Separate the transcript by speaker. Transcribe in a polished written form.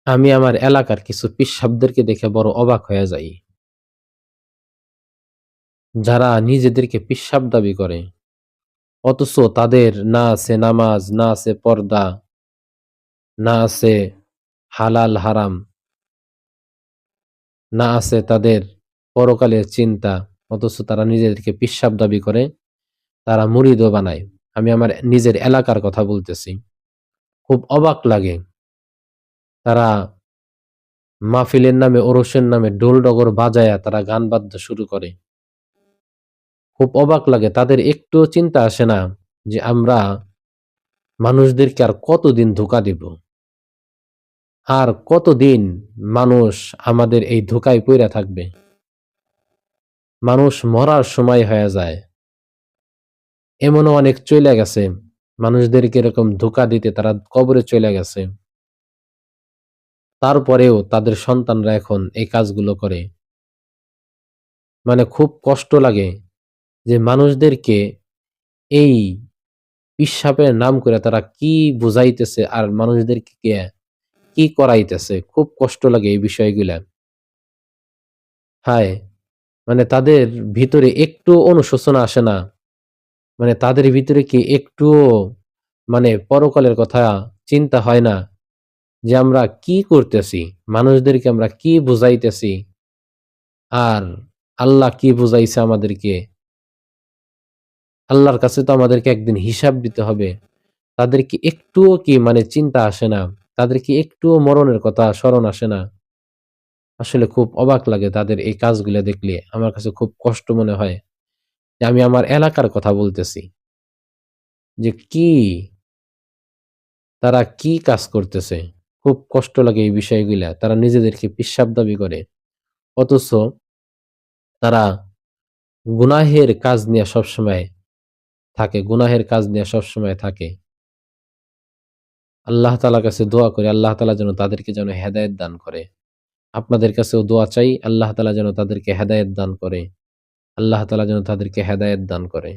Speaker 1: আমি আমার এলাকার কিছু পিশাবদেরকে দেখে বড় অবাক হয়ে যাই। যারা নিজেদেরকে পিশাব দাবি করে, অথচ তাদের না আছে নামাজ, না আছে পর্দা, না আছে হালাল হারাম, না আছে তাদের পরকালের চিন্তা, অথচ তারা নিজেদেরকে পিশাব দাবি করে, তারা মুরিদও বানায়। আমি আমার নিজের এলাকার কথা বলতেছি। খুব অবাক লাগে। তারা মাহফিলের নামে, ওরসের নামে ঢোল ডগর বাজায়া তারা গান বাদ্য শুরু করে। খুব অবাক লাগে। তাদের একটুও চিন্তা আসে না যে আমরা মানুষদেরকে আর কতদিন ধোঁকা দিব, আর কতদিন মানুষ আমাদের এই ধোঁকায় পইড়া থাকবে। মানুষ মরার সময় হয়ে যায়, এমনও অনেক চলে গেছে। মানুষদেরকে এরকম ধোঁকা দিতে তারা কবরে চলে গেছে, তারপরেও তাদের সন্তানরা এখন এই কাজগুলো করে। মানে খুব কষ্ট লাগে যে মানুষদেরকে এই পিশাবের নাম করে তারা কি বুঝাইতেছে আর মানুষদেরকে কি করাইতেছে। খুব কষ্ট লাগে এই বিষয়গুলা। হায়, মানে তাদের ভিতরে একটু অনুশোচনা আসে না? মানে তাদের ভিতরে কি একটুও মানে পরকালের কথা চিন্তা হয় না যে আমরা কি করতেছি, মানুষদেরকে আমরা কি বুঝাইতেছি, আর আল্লাহ কি বুঝাইছে আমাদেরকে? আল্লাহর কাছে তো আমাদেরকে একদিন হিসাব দিতে হবে। তাদের কি একটুও কি মানে চিন্তা আসে না? তাদের কি একটুও মরণের কথা স্মরণ আসে না? আসলে খুব অবাক লাগে তাদের এই কাজগুলা দেখলে। আমার কাছে খুব কষ্ট মনে হয় যে আমি আমার এলাকার কথা বলতেছি। যে কি তারা কি কাজ করতেছে? খুব কষ্ট লাগে এই বিষয়গুলা। তারা নিজেদেরকে পিশাব দাবি করে। অথচ তারা গুনাহের কাজ নিয়ে সবসময় থাকে। গুনাহের কাজ নিয়ে সবসময় থাকে। আল্লাহ তাআলার কাছে দোয়া করি, আল্লাহ তাআলা যেন তাদেরকে যেন হেদায়েত দান করে। আপনাদের কাছেও দোয়া চাই, আল্লাহ তাআলা যেন তাদেরকে হেদায়েত দান করে। আল্লাহ তাআলা যেন তাদেরকে হেদায়েত দান করে।